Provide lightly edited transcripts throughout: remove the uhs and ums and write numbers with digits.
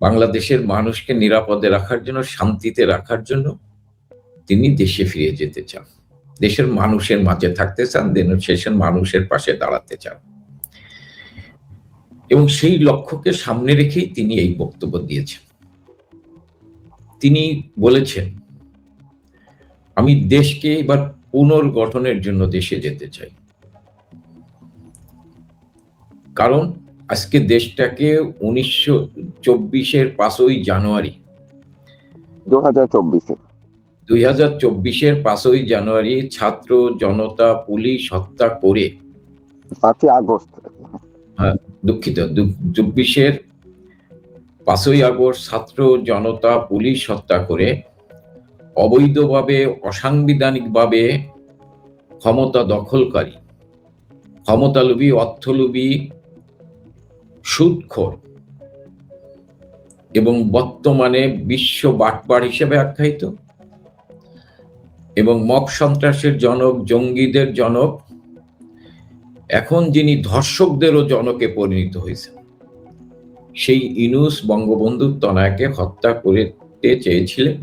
বাংলাদেশের মানুষকে নিরাপদে রাখার জন্য, শান্তিতে রাখার জন্য তিনি দেশে ফিরে যেতে চান, দেশের মানুষের মাঝে থাকতে চান, দেশের মানুষের পাশে দাঁড়াতে চান। এবং সেই লক্ষ্যকে সামনে রেখেই তিনি এই বক্তব্য দিয়েছেন। তিনি বলেছেন, আমি দেশকে এবার পুনর্গঠনের জন্য দেশে যেতে চাই। কারণ আজকে দেশটাকে 1924-এর 5ই জানুয়ারি 2024-এর 5ই জানুয়ারি ছাত্র জনতা পুলিশ হত্যা করে, 5ই আগস্ট, দুঃখিত, 24-এর 5ই আগস্ট ছাত্র জনতা পুলিশ হত্যা করে অবৈধভাবে, অসাংবিধানিকভাবে ক্ষমতা দখলকারী, ক্ষমতালোভী, অর্থলোভী, সুদখোর এবং বর্তমানে বিশ্ব বাটপার হিসেবে আখ্যায়িত এবং মব সন্ত্রাসের জনক, জঙ্গিদের জনক, এখন যিনি ধর্ষকদেরও জনকে পরিণত হয়েছে, সেই ইউনূস বঙ্গবন্ধুর তনয়াকে হত্যা করতে চেয়েছিলেন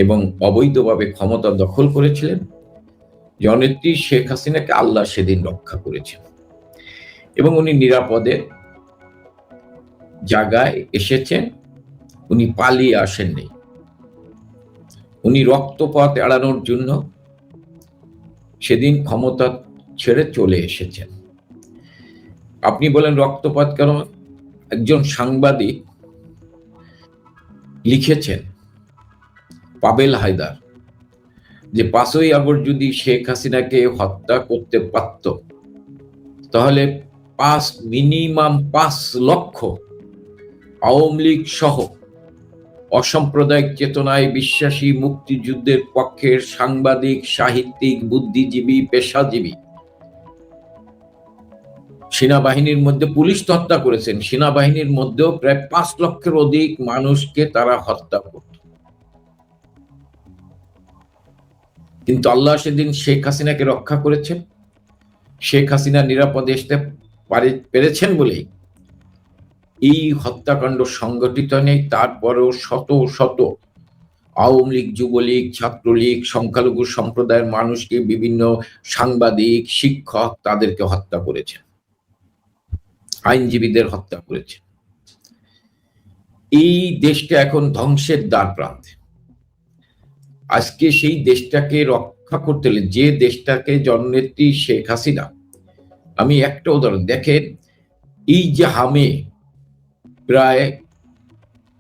এবং অবৈধভাবে ক্ষমতা দখল করেছিলেন। জননেত্রী শেখ হাসিনাকে আল্লাহ সেদিন রক্ষা করেছেন এবং উনি নিরাপদে জায়গায় এসেছেন। উনি পালিয়ে আসেননি, উনি রক্তপাত এড়ানোর জন্য সেদিন ক্ষমতা ছেড়ে চলে এসেছেন। আপনি বলেন রক্তপাত কেন? একজন সাংবাদিক লিখেছেন, পাবেল হায়দার, যে 5ই আগস্ট যদি শেখ হাসিনাকে হত্যা করতে পারত তাহলে মিনিমাম 5 লক্ষ আওয়ামী লীগ সহ অসাম্প্রদায়িক চেতনায় বিশ্বাসী, মুক্তিযুদ্ধের পক্ষের সাংবাদিক, সাহিত্যিক, বুদ্ধিজীবী, পেশাজীবী, সেনাবাহিনীর মধ্যে, পুলিশ তো হত্যা করেছেন, সেনাবাহিনীর মধ্যেও প্রায় 5 লক্ষের অধিক মানুষকে তারা হত্যা করত। কিন্তু আল্লাহ সেদিন শেখ হাসিনাকে রক্ষা করেছেন। শেখ হাসিনা নিরাপদে আসতে পেরেছেন বলেই এই হত্যাকাণ্ড সংগঠিত নেই। তারপরেও শত শত আওয়ামী লীগ, যুবলীগ, ছাত্রলীগ, সংখ্যালঘু সম্প্রদায়ের মানুষকে, বিভিন্ন সাংবাদিক, শিক্ষক, তাদেরকে হত্যা করেছেন, আইনজীবীদের হত্যা করেছেন। এই দেশটা এখন ধ্বংসের দ্বার প্রান্তে। আজকে সেই দেশটাকে রক্ষা করতে হলে, যে দেশটাকে জননেত্রী শেখ হাসিনা, আমি একটা উদাহরণ দেখেন, এই যে হামে প্রায়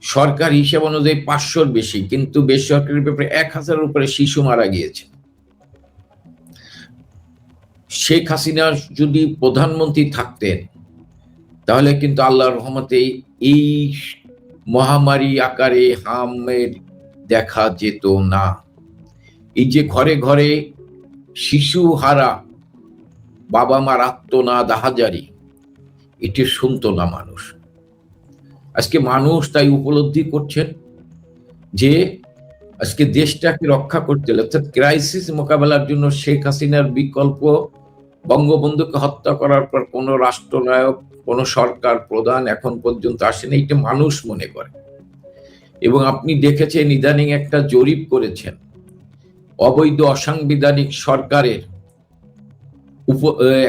সরকার হিসেব অনুযায়ী 500-র বেশি, কিন্তু বেসরকারি ব্যাপারে 1000-এর উপরে শিশু মারা গিয়েছে। শেখ হাসিনা যদি প্রধানমন্ত্রী থাকতেন তাহলে কিন্তু আল্লাহর রহমতে এই মহামারী আকারে হামের দেখা যেত না। এই যে ঘরে ঘরে শিশু হারা বাবা মার আত্মনাদ, আহাজারি, এটি শুনতো না মানুষ। আজকে মানুষ তাই উপলব্ধি করছেন যে আজকে দেশটাকে রক্ষা করতে হলে, অর্থাৎ ক্রাইসিস মোকাবেলার জন্য শেখ হাসিনার বিকল্প বঙ্গবন্ধুকে হত্যা করার পর কোন রাষ্ট্রনায়ক, কোন সরকার প্রধান এখন পর্যন্ত আসেনি, এটা মানুষ মনে করে। এবং আপনি দেখেছেন ইদানিং একটা জরিপ করেছেন, অবৈধ অসাংবিধানিক সরকারের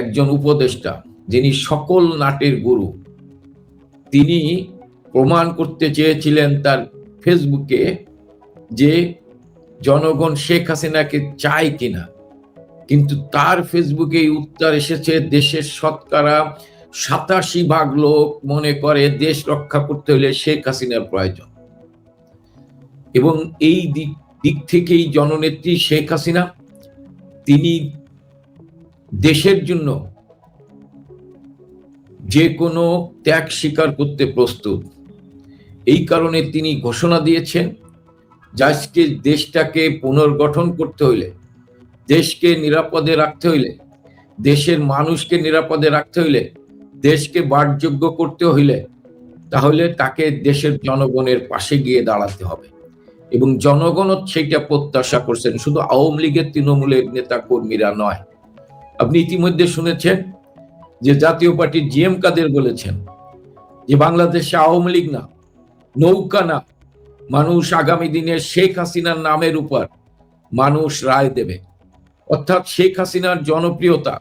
একজন উপদেষ্টা, যিনি সকল নাটের গুরু, তিনি প্রমাণ করতে চেয়েছিলেন তার ফেসবুকে যে জনগণ শেখ হাসিনাকে চায় কিনা, কিন্তু তার ফেসবুকে উত্তর এসেছে দেশের শতকরা 87% লোক মনে করে দেশ রক্ষা করতে হলে শেখ হাসিনার প্রয়োজন। এবং এই দিক থেকেই জননেত্রী শেখ হাসিনা, তিনি দেশের জন্য যে কোনো ত্যাগ স্বীকার করতে প্রস্তুত। এই কারণে তিনি ঘোষণা দিয়েছেন যে আজকে দেশটাকে পুনর্গঠন করতে হইলে, দেশকে নিরাপদে রাখতে হইলে, দেশের মানুষকে নিরাপদে রাখতে হইলে, দেশকে বাসযোগ্য করতে হইলে, তাহলে তাকে দেশের জনগণের পাশে গিয়ে দাঁড়াতে হবে। এবং জনগণও সেইটা প্রত্যাশা করছেন, শুধু আওয়ামী লীগের, তৃণমূলের নেতা কর্মীরা নয়। আপনি ইতিমধ্যে শুনেছেন যে জাতীয় পার্টির জিএম কাদের বলেছেন যে বাংলাদেশে আওয়ামী লীগ না, নৌকা না, মানুষ আগামী দিনে শেখ হাসিনার নামের উপর মানুষ রায় দেবে। অর্থাৎ শেখ হাসিনার জনপ্রিয়তা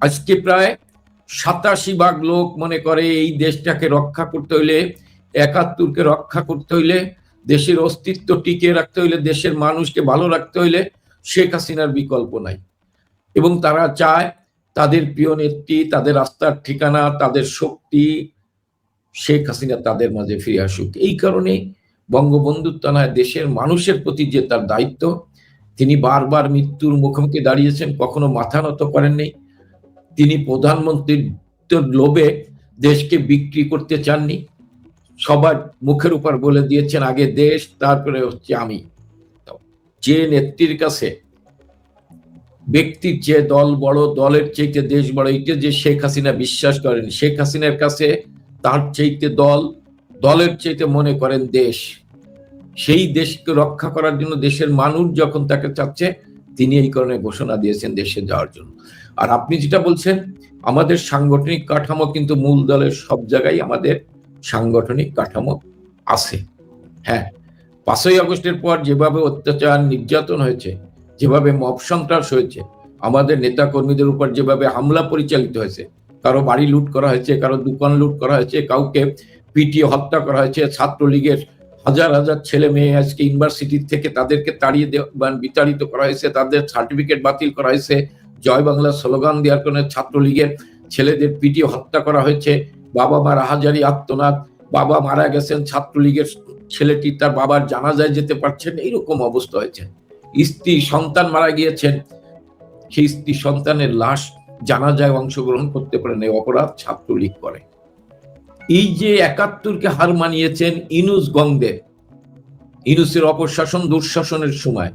আজকে প্রায় 87 ভাগ লোক মনে করে এই দেশটাকে রক্ষা করতে হইলে, 71কে রক্ষা করতে হইলে, দেশের অস্তিত্ব টিকিয়ে রাখতে হইলে, দেশের মানুষকে ভালো রাখতে হইলে শেখ হাসিনার বিকল্প নাই। এবং তারা চায় তাদের প্রিয় নেত্রী, তাদের আস্থার ঠিকানা, তাদের শক্তি শেখ হাসিনা তাদের মাঝে ফিরে আসুক। এই কারণে বঙ্গবন্ধুর তনায় দেশের মানুষের প্রতি যে তার দায়িত্ব, তিনি বারবার মৃত্যুর মুখোমুখি দাঁড়িয়েছেন, কখনো মাথা নত করেননি। তিনি প্রধানমন্ত্রীর লোভে দেশকে বিক্রি করতে চাননি। সবার মুখের উপর বলে দিয়েছেন আগে দেশ, তারপরে হচ্ছে আমি। যে নেত্রীর কাছে ব্যক্তির চেয়ে দল বড়, দলের চাইতে দেশ বড়, এইটা যে শেখ হাসিনা বিশ্বাস করেন, শেখ হাসিনার কাছে তার চাইতে দল, দলের চাইতে মনে করেন দেশ। সেই দেশকে রক্ষা করার জন্য দেশের মানুষ যখন তাকে চাচ্ছে, তিনি এই কারণে ঘোষণা দিয়েছেন দেশে যাওয়ার জন্য। আর আপনি যেটা বলছেন, আমাদের সাংগঠনিক কাঠামো কিন্তু মূল দলের সব জায়গায় আমাদের সাংগঠনিক কাঠামো আছে। হ্যাঁ, 5ই আগস্টের পর যেভাবে অত্যাচার নির্যাতন হয়েছে, যেভাবে মব সন্ত্রাস হয়েছে, আমাদের নেতা কর্মীদের উপর যেভাবে হামলা পরিচালিত হয়েছে, কারো বাড়ি লুট করা হয়েছে, কারো দোকান লুট করা হয়েছে, কাউকে পিটিয়ে হত্যা করা হয়েছে, ছাত্রলীগের হাজার হাজার ছেলে মেয়ে আজকে ইউনিভার্সিটি থেকে তাদেরকে তাড়িয়ে বিতাড়িত করা হয়েছে, তাদের সার্টিফিকেট বাতিল করা হয়েছে, জয় বাংলা স্লোগান দেওয়ার কারণে ছাত্রলীগের ছেলেদের পিটিয়ে হত্যা করা হয়েছে, বাবা মার আহাজারি আত্মনাদ, বাবা মারা গেছেন, ছাত্রলীগের ছেলেটি তার বাবার জানাজায় যেতে পারছেন, এইরকম অবস্থা হয়েছে। স্ত্রী সন্তান মারা গিয়েছেন, সেই স্ত্রী সন্তানের লাশ জানাজায় অংশগ্রহণ করতে পারেন, এই অপরাধ ছাত্রলীগ করে। এই যে 71কে হার মানিয়েছেন ইনুস গঙ্গদের, ইনুসের অপশাসন দুঃশাসনের সময়,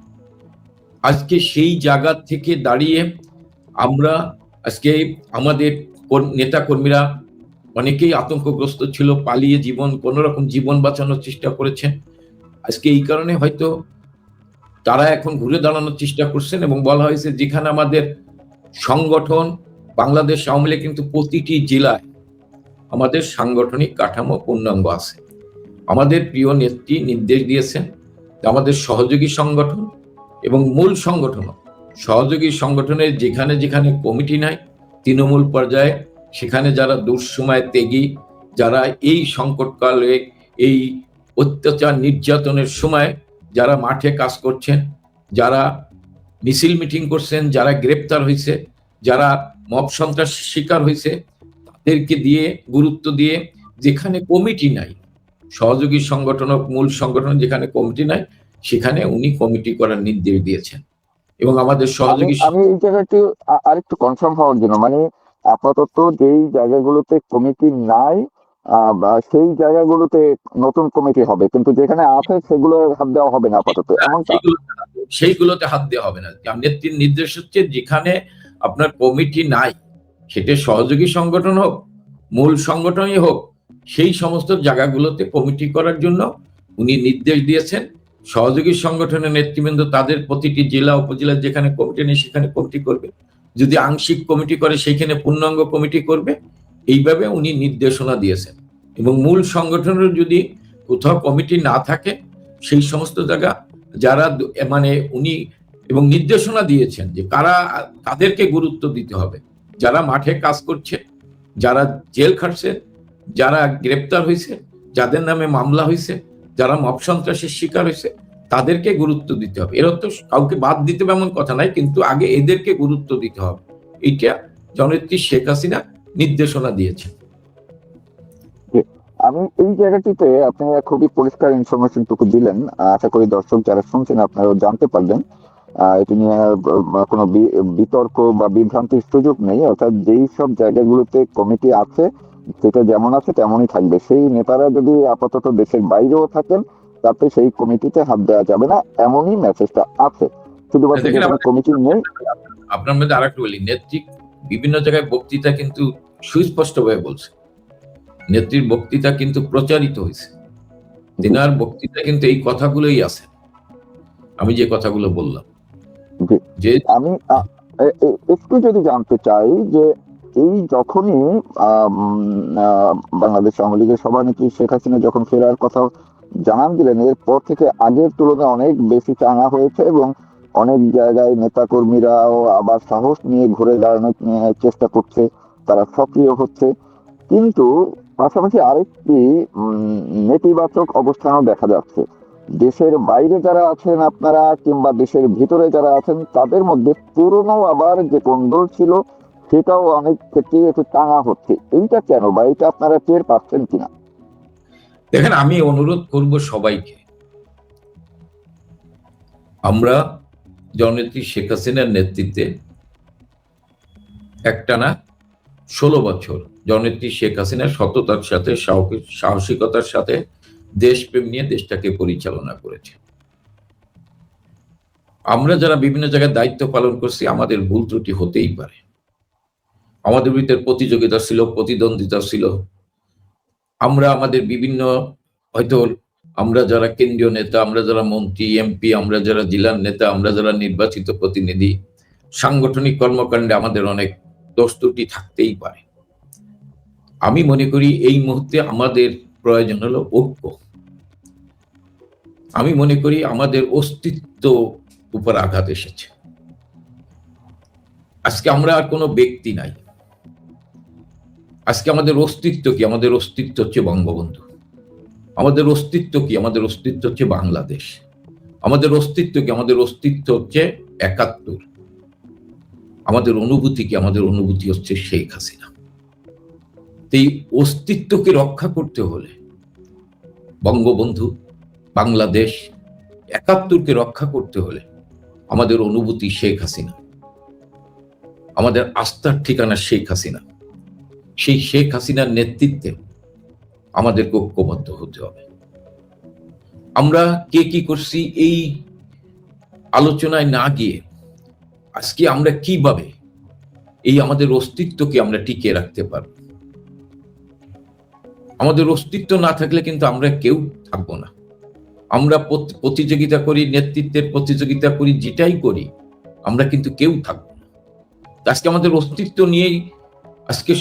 আজকে সেই জায়গা থেকে দাঁড়িয়ে আমরা আজকে আমাদের নেতা কর্মীরা অনেকেই আতঙ্কগ্রস্ত ছিল, পালিয়ে কোন রকম জীবন বাঁচানোর চেষ্টা করেছেন। আজকে এই কারণে হয়তো তারা এখন ঘুরে দাঁড়ানোর চেষ্টা করছেন, এবং বলা হয়েছে যেখানে আমাদের সংগঠন, বাংলাদেশ আওয়ামী লীগ কিন্তু প্রতিটি জেলায় আমাদের সাংগঠনিক কাঠামো পূর্ণাঙ্গ আছে। আমাদের প্রিয় নেত্রী নির্দেশ দিয়েছেন আমাদের সহযোগী সংগঠন এবং মূল সংগঠন, সহযোগী সংগঠনের যেখানে যেখানে কমিটি নাই, তৃণমূল পর্যায়ে সেখানে যারা দুঃসময় ত্যাগী, যারা এই সংকটকালে, এই অত্যাচার নির্যাতনের সময় যারা মাঠে কাজ করছেন, যারা মিছিল মিটিং করছেন, যারা গ্রেপ্তার হয়েছে, যারা মব সন্ত্রাসের শিকার হয়েছে, তাদেরকে দিয়ে গুরুত্ব দিয়ে, যেখানে কমিটি নাই, সহযোগী সংগঠন মূল সংগঠন যেখানে কমিটি নাই, সেখানে উনি কমিটি করার নির্দেশ দিয়েছেন। এবং আমাদের সহযোগী, আমি এই জায়গাটি আরেকটু কনফার্ম হওয়ার জন্য, মানে আপাতত যেই জায়গাগুলোতে কমিটি নাই বা সেই জায়গাগুলোতে নতুন কমিটি হবে, কিন্তু যেখানে আছে সেগুলো হাত দেওয়া হবে না আপাতত, এমনটা? সেইগুলোতে হাত দেওয়া হবে না। নেত্রীর নির্দেশ হচ্ছে যেখানে আপনার কমিটি নাই, সেটা সহযোগী সংগঠন হোক, মূল সংগঠনই হোক, সেই সমস্ত জায়গাগুলোতে কমিটি করার জন্য উনি নির্দেশ দিয়েছেন। সহযোগী সংগঠনের নেতৃবৃন্দ তাদের প্রতিটি জেলা উপজেলা যেখানে কমিটি নেই সেখানে কমিটি করবে, যদি আংশিক কমিটি করে সেইখানে পূর্ণাঙ্গ কমিটি করবে। এইভাবে উনি নির্দেশনা দিয়েছেন। এবং মূল সংগঠনের যদি কোথাও কমিটি না থাকে, সেই সমস্ত জায়গা যারা মানে উনি এবং নির্দেশনা দিয়েছেন যে তাদেরকে গুরুত্ব দিতে হবে, যারা মাঠে কাজ করছে, যারা জেল খাটছে, যারা গ্রেপ্তার হয়েছে, যাদের নামে মামলা হয়েছে, যারা মব সন্ত্রাসের শিকার হয়েছে, তাদেরকে গুরুত্ব দিতে হবে। এর অর্থ কাউকে বাদ দিতে হবে এমন কথা নাই, কিন্তু আগে এদেরকে গুরুত্ব দিতে হবে। এইটা জননেত্রী শেখ হাসিনা নির্দেশনা দিয়েছেন। আমি এই জায়গাটিতে আপনি খুবই পরিষ্কার ইনফরমেশন টুকু দিলেন, আশা করি দর্শক যারা শুনছেন আপনারাও জানতে পারবেন। এটি নিয়ে কোনো বিতর্ক বা বিভ্রান্তির সুযোগ নেই। অর্থাৎ যেই সব জায়গাগুলোতে কমিটি আছে সেটা যেমন আছে তেমনই থাকবে। সেই নেতারা যদি আপাতত দেশের বাইরেও থাকেন, তাতে সেই কমিটিতে হাত দেওয়া যাবে না, এমনই মেসেজটা আছে। শুধুমাত্র যেখানে কমিটি নেই। আপনার মধ্যে আরেকটু বলি, নেত্রী বিভিন্ন জায়গায় বক্তৃতা কিন্তু সুস্পষ্টভাবে বলছে, নেত্রীর বক্তৃতা কিন্তু প্রচারিত হয়েছে, তিনার বক্তৃতা কিন্তু এই কথাগুলোই আছে, আমি যে কথাগুলো বললাম। যে আমি একটু যদি জানতে চাই যে এই যখনই বাংলাদেশ আওয়ামী লীগের সভানেত্রী শেখ হাসিনা যখন ফেরার কথা জানান দিলেন, এরপর থেকে আগের তুলনায় অনেক বেশি চাঙা হয়েছে এবং অনেক জায়গায় নেতা কর্মীরাও আবার সাহস নিয়ে ঘুরে দাঁড়ানোর চেষ্টা করছে, তারা সক্রিয় হচ্ছে। কিন্তু পাশাপাশি আরেকটি নেতিবাচক অবস্থানও দেখা যাচ্ছে। দেশের বাইরে যারা আছেন আপনারা কিংবা দেশের ভিতরে যারা আছেন, তাদের মধ্যে পুরনো আবার যে কোন্দল ছিল সেটাও অনেক ক্ষেত্রে একটু টাঙা হচ্ছে। এইটা কেন, বা এটা আপনারা টের পাচ্ছেন কিনা? দেখেন, আমি অনুরোধ করব সবাইকে, আমরা জননেত্রী শেখ হাসিনার নেতৃত্বে একটানা 16 বছর জননেত্রী শেখ হাসিনা সততার সাথে সাহসিকতার সাথে দেশপ্রেম নিয়ে দেশটাকে পরিচালনা করেছে। আমরা যারা বিভিন্ন জায়গায় দায়িত্ব পালন করছি, আমাদের ভুল ত্রুটি হতেই পারে, আমাদের ভিতরে প্রতিযোগিতা ছিল, প্রতিদ্বন্দ্বিতা ছিল। আমরা আমাদের বিভিন্ন, হয়তো আমরা যারা কেন্দ্রীয় নেতা, আমরা যারা মন্ত্রী এমপি, আমরা যারা জেলার নেতা, আমরা যারা নির্বাচিত প্রতিনিধি, সাংগঠনিক কর্মকাণ্ডে আমাদের অনেক দোষ ত্রুটি থাকতেই পারে। আমি মনে করি এই মুহূর্তে আমাদের প্রয়োজন হলো ঐক্য। আমি মনে করি আমাদের অস্তিত্ব উপর আঘাত এসেছে। আজকে আমরা আর কোনো ব্যক্তি নাই, আজকে আমাদের অস্তিত্ব কি? আমাদের অস্তিত্ব হচ্ছে বঙ্গবন্ধু। আমাদের অস্তিত্ব কি? আমাদের অস্তিত্ব হচ্ছে বাংলাদেশ। আমাদের অস্তিত্ব কি? আমাদের অস্তিত্ব হচ্ছে ৭১। আমাদের অনুভূতি কি? আমাদের অনুভূতি হচ্ছে শেখ হাসিনা। এই অস্তিত্বকে রক্ষা করতে হলে বঙ্গবন্ধু, বাংলাদেশ, ৭১কে রক্ষা করতে হলে আমাদের অনুভূতি শেখ হাসিনা, আমাদের আস্থার ঠিকানা শেখ হাসিনা। সেই শেখ হাসিনার নেতৃত্বে আমাদের ঐক্যবদ্ধ হতে হবে। আমরা কে কি করছি এই আলোচনায় না গিয়ে আজকে আমরা কিভাবে এই আমাদের অস্তিত্বকে আমরা টিকিয়ে রাখতে পারব। আমাদের অস্তিত্ব না থাকলে কিন্তু আমরা কেউ থাকবো না। আমরা প্রতিযোগিতা করি, নেতৃত্বের প্রতিযোগিতা করি, যেটাই করি, আমরা কিন্তু কেউ থাকবো না। আজকে আমাদের অস্তিত্ব নিয়েই আজকে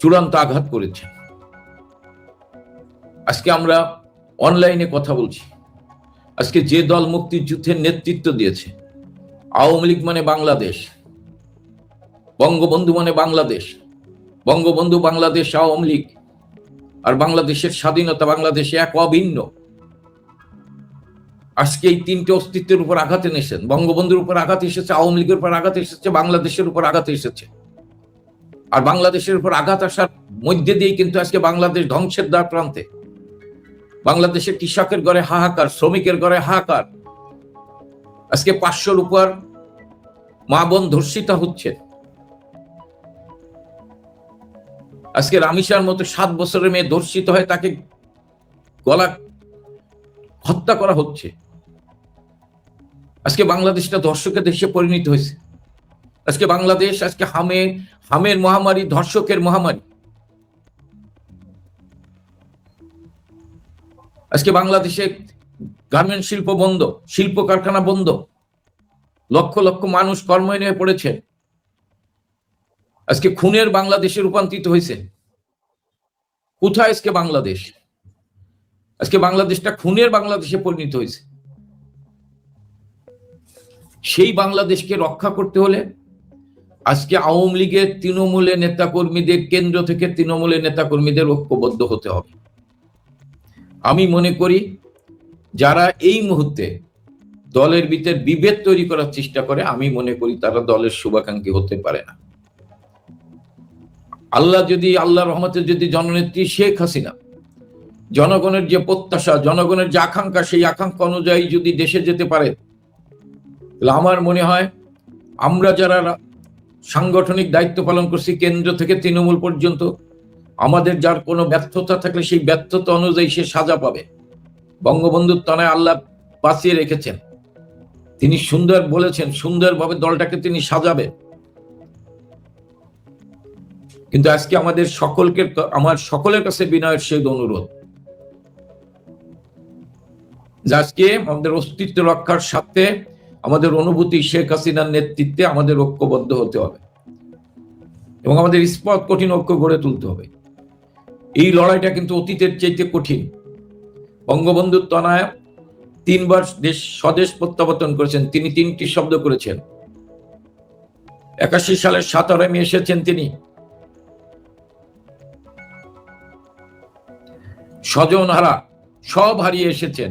চূড়ান্ত আঘাত করেছে। আজকে আমরা অনলাইনে কথা বলছি, আজকে যে দল মুক্তিযুদ্ধের নেতৃত্ব দিয়েছে, আওয়ামী লীগ মানে বাংলাদেশ, বঙ্গবন্ধু মানে বাংলাদেশ, বঙ্গবন্ধু বাংলাদেশ, আওয়ামী লীগ আর বাংলাদেশের স্বাধীনতা, বাংলাদেশে এক অভিন্ন। আজকে এই তিনটে অস্তিত্বের উপর আঘাত এনেছেন। বঙ্গবন্ধুর উপর আঘাত এসেছে, আওয়ামী লীগের উপর আঘাত এসেছে, বাংলাদেশের উপর আঘাত এসেছে। আর বাংলাদেশের উপর আঘাত আসার মধ্যে দিয়ে কিন্তু আজকে বাংলাদেশ ধ্বংসের দ্বার প্রান্তে। বাংলাদেশের কৃষকের ঘরে হাহাকার, শ্রমিকের ঘরে হাহাকার। আজকে 500-র উপর মা বোন ধর্ষিতা হচ্ছে। আজকে রামিসার মতো 7 বছরের মেয়ে ধর্ষিত হয়, তাকে গলা হত্যা করা হচ্ছে। আজকে বাংলাদেশটা ধর্ষকের দেশে পরিণত হয়েছে। আজকে বাংলাদেশ আজকে হামের মহামারী, ধর্ষকের মহামারী। আজকে বাংলাদেশে গার্মেন্ট শিল্প বন্ধ, শিল্প কারখানা বন্ধ, লক্ষ লক্ষ মানুষ কর্মহীন হয়ে পড়েছে। আজকে খুনের বাংলাদেশে রূপান্তরিত হয়েছে। কোথায় আজকে বাংলাদেশ? আজকে বাংলাদেশটা খুনের বাংলাদেশে পরিণত হয়েছে। সেই বাংলাদেশকে রক্ষা করতে হলে আজকে আওয়ামী লীগের তৃণমূলের নেতাকর্মীদের, কেন্দ্র থেকে তৃণমূলের নেতাকর্মীদের ঐক্যবদ্ধ হতে হবে। আমি মনে করি যারা এই মুহূর্তে দলের ভিতর বিভেদ তৈরি করার চেষ্টা করে, আমি মনে করি তারা দলের শুভাকাঙ্ক্ষী হতে পারে না। আল্লাহ রহমতে যদি জননেত্রী শেখ হাসিনা জনগণের যে প্রত্যাশা, জনগণের যে আকাঙ্ক্ষা, সেই আকাঙ্ক্ষা অনুযায়ী যদি দেশে যেতে পারে, তাহলে আমার মনে হয় আমরা যারা সাংগঠনিক দায়িত্ব পালন করছি, কেন্দ্র থেকে তৃণমূল পর্যন্ত, আমাদের যার কোনো ব্যর্থতা থাকলে সেই ব্যর্থতা অনুযায়ী সে সাজা পাবে। বঙ্গবন্ধুর তনায় আল্লাহ বাঁচিয়ে রেখেছেন, তিনি সুন্দর বলেছেন, সুন্দরভাবে দলটাকে তিনি সাজাবেন। কিন্তু আজকে আমার সকলের কাছে বিনয়ের সহিত অনুরোধ, যে আজকে আমাদের অস্তিত্ব রক্ষার সাথে আমাদের অনুভূতি শেখ হাসিনার নেতৃত্বে আমাদের ঐক্যবদ্ধ হতে হবে। এবং আমাদের ইস্পাত কঠিন ঐক্য গড়ে তুলতে হবে। এই লড়াইটা কিন্তু অতীতের চাইতে কঠিন। বঙ্গবন্ধুর তনয়া 3 বার স্বদেশ প্রত্যাবর্তন করেছেন। তিনি 3টি শব্দ করেছেন। 81 সালের 17 মে এসেছেন তিনি, স্বজন হারা সব হারিয়ে এসেছেন।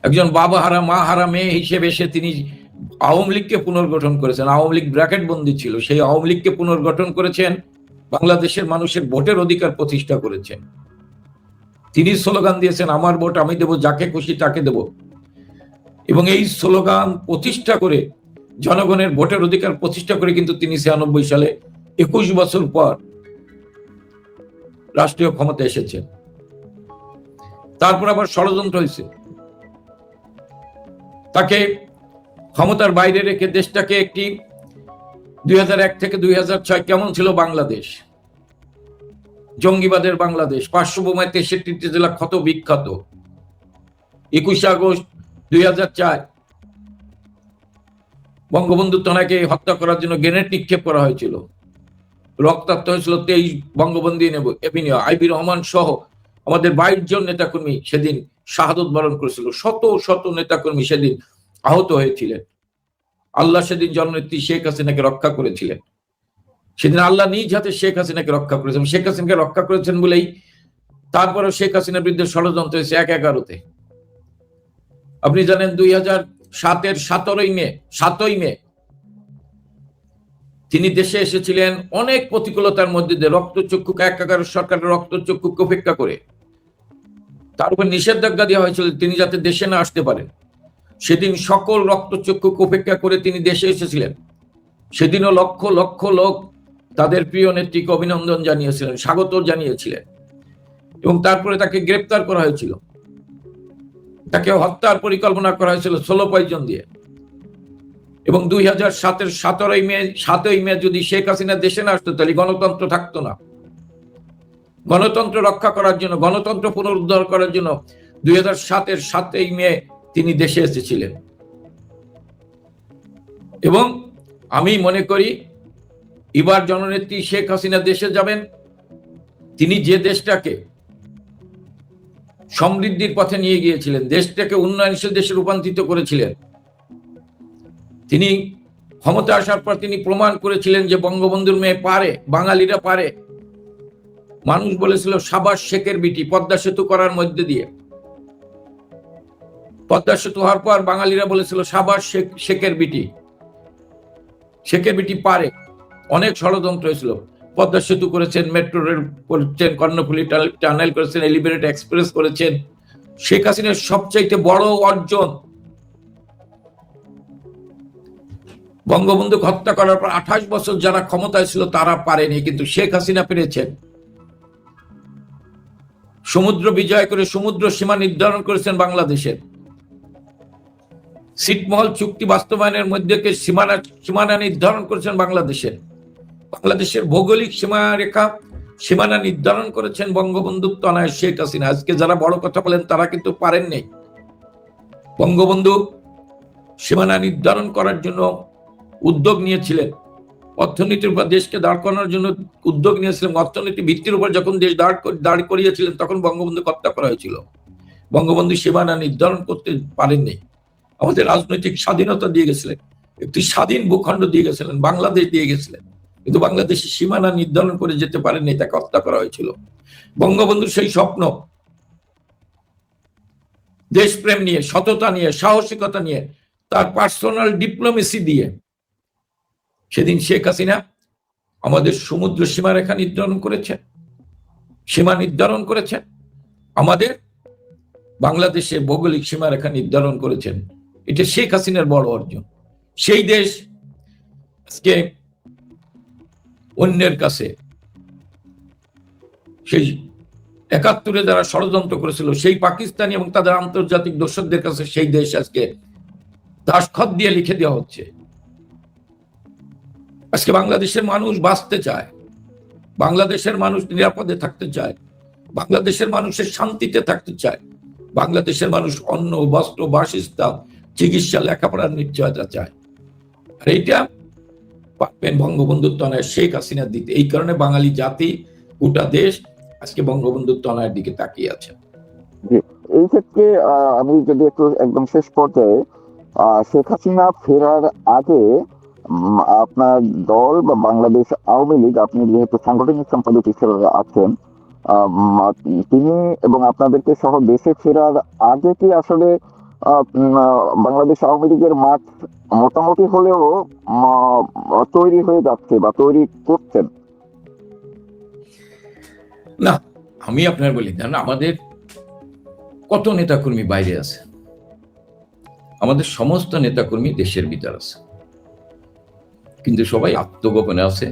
একজন বাবা হারা মা হারা মেয়ে হিসেবে এসে তিনি আওয়ামী লীগকে পুনর্গঠন করেছেন। আওয়ামী লীগ ব্র্যাকেট বন্দী ছিল, সেই আওয়ামী লীগকে পুনর্গঠন করেছেন, বাংলাদেশের মানুষের ভোটের অধিকার প্রতিষ্ঠা করেছেন। তিনি স্লোগান দিয়েছেন, আমার ভোট আমি দেব, যাকে খুশি তাকে দেব। এবং এই স্লোগান প্রতিষ্ঠা করে, জনগণের ভোটের অধিকার প্রতিষ্ঠা করে কিন্তু তিনি 96 সালে 21 বছর পর রাষ্ট্রীয় ক্ষমতা এসেছেন। তারপর আবার ষড়যন্ত্র হয়েছে, তাকে ক্ষমতার বাইরে রেখে দেশটাকে একটি 2001 থেকে 2006 কেমন ছিল বাংলাদেশ? জঙ্গিবাদের বাংলাদেশ, 500 বোমায় 63টি জেলা ক্ষত বিখ্যাত। 21 আগস্ট 2004 বঙ্গবন্ধু তনয়াকে হত্যা করার জন্য গ্রেনেড নিক্ষেপ করা হয়েছিল, রক্তাক্ত হয়েছিল 23 বঙ্গবন্ধু এভিনিউ। আইবি রহমান সহ আমাদের 22 জন নেতাকর্মী সেদিন শাহাদত বরণ করেছিল। শত শত নেতাকর্মী সেদিন আহত হয়েছিলেন। আল্লাহ সেদিন জননেত্রী শেখ হাসিনাকে রক্ষা করেছিলেন। সেদিন আল্লাহ নিজ হাতে শেখ হাসিনাকে রক্ষা করেছেন। শেখ হাসিনাকে রক্ষা করেছেন বলেই তারপরেও শেখ হাসিনার বিরুদ্ধে ষড়যন্ত্র হয়েছে 1/11-তে। আপনি জানেন 2007-এর 7ই মে তিনি দেশে এসেছিলেন অনেক প্রতিকূলতার মধ্যে দিয়ে, রক্তচক্ষু একাগার সরকারের রক্তচক্ষুকে উপেক্ষা করে। তার উপর নিষেধাজ্ঞা দেওয়া হয়েছিল তিনি যাতে দেশে না আসতে পারেন। সেদিন সকল রক্তচক্ষুকে উপেক্ষা করে তিনি দেশে এসেছিলেন। সেদিনও লক্ষ লক্ষ লোক তাদের প্রিয় নেত্রীকে অভিনন্দন জানিয়েছিলেন, স্বাগত জানিয়েছিলেন। এবং তারপরে তাকে গ্রেপ্তার করা হয়েছিল, তাকে হত্যার পরিকল্পনা করা হয়েছিল 16 পয়জন দিয়ে। এবং 2007-এর 7ই মে যদি শেখ হাসিনা দেশে না আসতো তাহলে গণতন্ত্র থাকতো না। গণতন্ত্র রক্ষা করার জন্য, গণতন্ত্র পুনরুদ্ধার করার জন্য 2007-এর 7ই মে তিনি দেশে এসেছিলেন। এবং আমি মনে করি এবার জননেত্রী শেখ হাসিনা দেশে যাবেন, তিনি যে দেশটাকে সমৃদ্ধির পথে নিয়ে গিয়েছিলেন, দেশটাকে উন্নয়নশীল দেশে রূপান্তরিত করেছিলেন, তিনি ক্ষমতা আসার পর তিনি প্রমাণ করেছিলেন যে বঙ্গবন্ধুর মেয়ে পারে, বাঙালিরা পারে। মানুষ বলেছিল সাবাস শেখের বিটি, পদ্মা সেতু করার মধ্যে দিয়ে। পদ্মা সেতু হওয়ার পর বাঙালিরা বলেছিল সাবাস শেখের বিটি, শেখের বিটি পারে। অনেক ষড়যন্ত্র হয়েছিল। পদ্মা সেতু করেছেন, মেট্রো রেল করেছেন, কর্ণফুলী টানেল করেছেন, এলিভেটেড এক্সপ্রেস করেছেন। শেখ হাসিনার সবচাইতে বড় অর্জন, বঙ্গবন্ধুকে হত্যা করার পর 28 বছর যারা ক্ষমতায় ছিল তারা পারেনি, কিন্তু শেখ হাসিনা পেরেছেন। সমুদ্র বিজয় করে সমুদ্র সীমা নির্ধারণ করেছেন বাংলাদেশের। ছিটমহল চুক্তি বাস্তবায়নের মধ্যে সীমানা নির্ধারণ করেছেন বাংলাদেশের। বাংলাদেশের ভৌগোলিক সীমানা নির্ধারণ করেছেন বঙ্গবন্ধু তনয়া শেখ হাসিনা। আজকে যারা বড় কথা বলেন তারা কিন্তু পারেননি। বঙ্গবন্ধু সীমানা নির্ধারণ করার জন্য উদ্যোগ নিয়েছিলেন, অর্থনীতির উপর দেশকে দাঁড় করানোর জন্য উদ্যোগ নিয়েছিলেন। অর্থনীতি ভিত্তির উপর যখন দেশ দাঁড় করিয়েছিলেন তখন বঙ্গবন্ধু হত্যা করা হয়েছিল। বঙ্গবন্ধু সীমানা নির্ধারণ করতে পারেননি। আমাদের রাজনৈতিক স্বাধীনতা দিয়ে গেছিলেন, একটি স্বাধীন ভূখণ্ড দিয়ে গেছিলেন, বাংলাদেশ দিয়ে গেছিলেন, কিন্তু বাংলাদেশের সীমানা নির্ধারণ করে যেতে পারেননি, তাকে হত্যা করা হয়েছিল। বঙ্গবন্ধুর সেই স্বপ্ন, দেশপ্রেম নিয়ে, সততা নিয়ে, সাহসিকতা নিয়ে, তার পার্সোনাল ডিপ্লোমেসি দিয়ে সেদিন শেখ হাসিনা আমাদের সমুদ্র সীমারেখা নির্ধারণ করেছেন, সীমা নির্ধারণ করেছেন, আমাদের বাংলাদেশের ভৌগোলিক সীমারেখা নির্ধারণ করেছেন। এটা শেখ হাসিনার বড় অর্জন। সেই দেশ আজকে অন্যের কাছে, সেই 71-এ যারা ষড়যন্ত্র করেছিল সেই পাকিস্তানি এবং তাদের আন্তর্জাতিক দর্শকদের কাছে সেই দেশ আজকে দাসখত দিয়ে লিখে দেওয়া হচ্ছে। আজকে বাংলাদেশের মানুষ বাঁচতে চায়, বাংলাদেশের মানুষ নিরাপদে থাকতে চায়, বাংলাদেশের মানুষের শান্তিতে থাকতে চায়, বাংলাদেশের মানুষ অন্ন, বস্ত্র, বাসস্থান, চিকিৎসা, লেখাপড়ার নিশ্চয়তা চায়। আর এইটা পারবেন বঙ্গবন্ধুর তনয় শেখ হাসিনা দিতে। এই কারণে বাঙালি জাতি গোটা দেশ আজকে বঙ্গবন্ধুর তনয়ের দিকে তাকিয়ে আছে। এই ক্ষেত্রে আমি যদি একটু একদম শেষ পর্যায়ে শেখ হাসিনা ফেরার আগে আপনার দল বা বাংলাদেশ আওয়ামী লীগ, আপনি যেহেতু সাংগঠনিক সম্পাদক হিসেবে আছেন, তিনি এবং আপনাদেরকে সহ দেশে ফেরার আগে কি আসলে বাংলাদেশ আওয়ামী লীগের মাঠ মোটামুটি হলেও তৈরি হয়ে যাচ্ছে বা তৈরি করছেন? না, আমি আপনার বলি না, আমাদের কত নেতাকর্মী বাইরে আছে, আমাদের সমস্ত নেতাকর্মী দেশের ভিতর আছে, কিন্তু সবাই আত্মগোপনে আছে।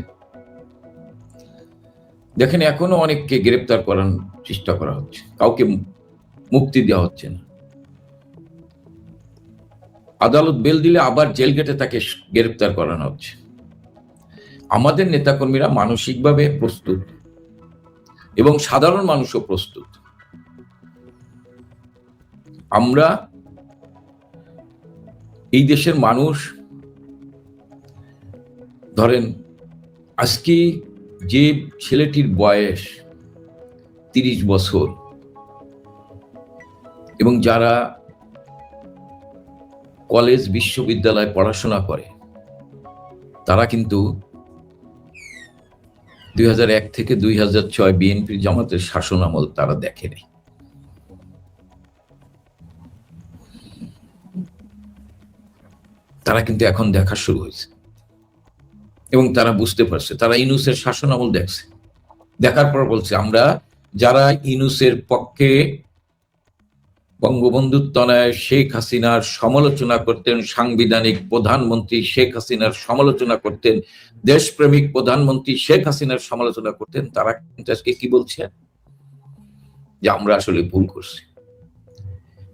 দেখেন এখনো অনেককে গ্রেপ্তার করার চেষ্টা করা হচ্ছে, কাউকে মুক্তি দেওয়া হচ্ছে না। আদালত বেল দিলে আবার জেল গেটে তাকে গ্রেপ্তার করানো হচ্ছে। আমাদের নেতাকর্মীরা মানসিকভাবে প্রস্তুত এবং সাধারণ মানুষও প্রস্তুত। আমরা এই দেশের মানুষ, ধরেন আজকে যে ছেলেটির বয়স 30 বছর এবং যারা কলেজ বিশ্ববিদ্যালয়ে পড়াশোনা করে, তারা কিন্তু 2001 থেকে 2006 বিএনপি জামাতের শাসন আমল তারা দেখেনি। তারা কিন্তু এখন দেখা শুরু হয়েছে এবং তারা বুঝতে পারছে, তারা ইউনূসের শাসন আমল দেখছে, দেখার পর বলছে আমরা যারা ইউনূসের পক্ষে বঙ্গবন্ধুর তনয় শেখ হাসিনার সমালোচনা করতেন, সাংবিধানিক প্রধানমন্ত্রী শেখ হাসিনার সমালোচনা করতেন, দেশপ্রেমিক প্রধানমন্ত্রী শেখ হাসিনার সমালোচনা করতেন, তারা কিন্তু আজকে কি বলছে যে আমরা আসলে ভুল করছি।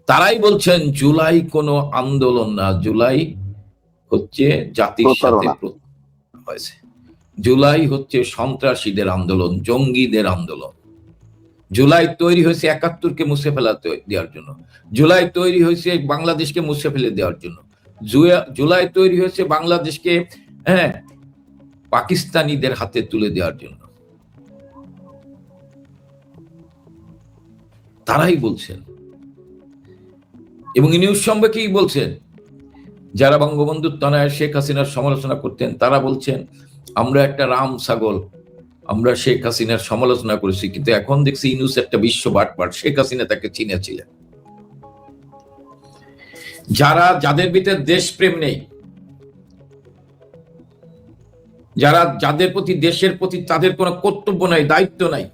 তারাই বলছেন জুলাই কোনো আন্দোলন না, জুলাই হচ্ছে জাতির সাথে হয়েছে, জুলাই হচ্ছে সন্ত্রাসীদের আন্দোলন, জঙ্গিদের আন্দোলন। জুলাই তৈরি হয়েছে 71-কে মুছে ফেলা দেওয়ার জন্য, জুলাই তৈরি হয়েছে বাংলাদেশকে মুছে ফেলে দেওয়ার জন্য, জুলাই তৈরি হয়েছে বাংলাদেশকে পাকিস্তানিদের হাতে তুলে দেওয়ার জন্য। তারাই বলছেন এবং নিউজ সম্পর্কেই বলছেন, যারা বঙ্গবন্ধুর তনয় শেখ হাসিনার সমালোচনা করতেন তারা বলছেন আমরা একটা রাম ছাগল, আমরা শেখ হাসিনার সমালোচনা করেছি, কিন্তু এখন দেখছি ইউনূস একটা বিশ্ব বাটপার, শেখ হাসিনা তাকে চিনেছিলেন। যাদের ভিতরে দেশপ্রেম নেই, যাদের প্রতি দেশের প্রতি তাদের কোনো কর্তব্য নাই, দায়িত্ব নাই,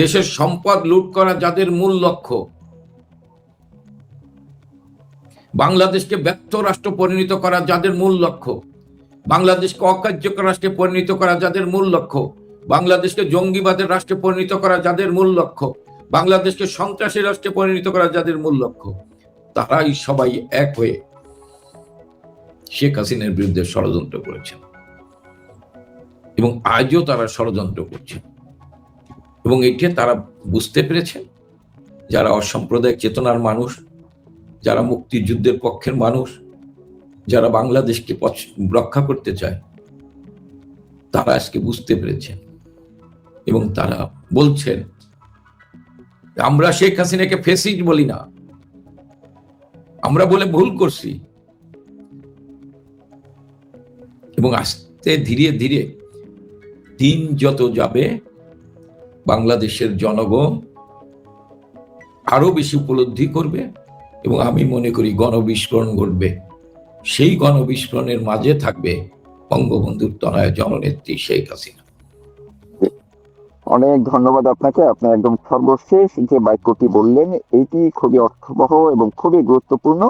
দেশের সম্পদ লুট করা যাদের মূল লক্ষ্য, বাংলাদেশকে ব্যর্থ রাষ্ট্র পরিণত করা যাদের মূল লক্ষ্য, বাংলাদেশকে অকার্যকর রাষ্ট্রে পরিণত করা যাদের মূল লক্ষ্য, বাংলাদেশকে জঙ্গিবাদের রাষ্ট্রে পরিণত করা যাদের মূল লক্ষ্য, বাংলাদেশকে সন্ত্রাসী রাষ্ট্রে পরিণত করা যাদের মূল লক্ষ্য, তারাই সবাই এক হয়ে শেখ হাসিনার বিরুদ্ধে ষড়যন্ত্র করেছেন এবং আজও তারা ষড়যন্ত্র করছে। এবং এইটা তারা বুঝতে পেরেছেন, যারা অসাম্প্রদায়িক চেতনার মানুষ, যারা মুক্তিযুদ্ধের পক্ষের মানুষ, যারা বাংলাদেশকে রক্ষা করতে চায়, তারা আজকে বুঝতে পেরেছেন এবং তারা বলছেন আমরা শেখ হাসিনাকে ফ্যাসিস্ট বলি না, আমরা বলে ভুল করছি। এবং আস্তে ধীরে ধীরে দিন যত যাবে বাংলাদেশের জনগণ আরো বেশি উপলব্ধি করবে এবং আমি মনে করি গণবিস্ফোরণ ঘটবে। সেই গণবিস্ফোরণের মাঝে থাকবে বঙ্গবন্ধুর তনয় জননেত্রী শেখ হাসিনা। অনেক ধন্যবাদ আপনাকে। আপনি একদম সর্বশেষ যে বাক্যটি বললেন এটি খুবই অর্থবহ এবং খুবই গুরুত্বপূর্ণ।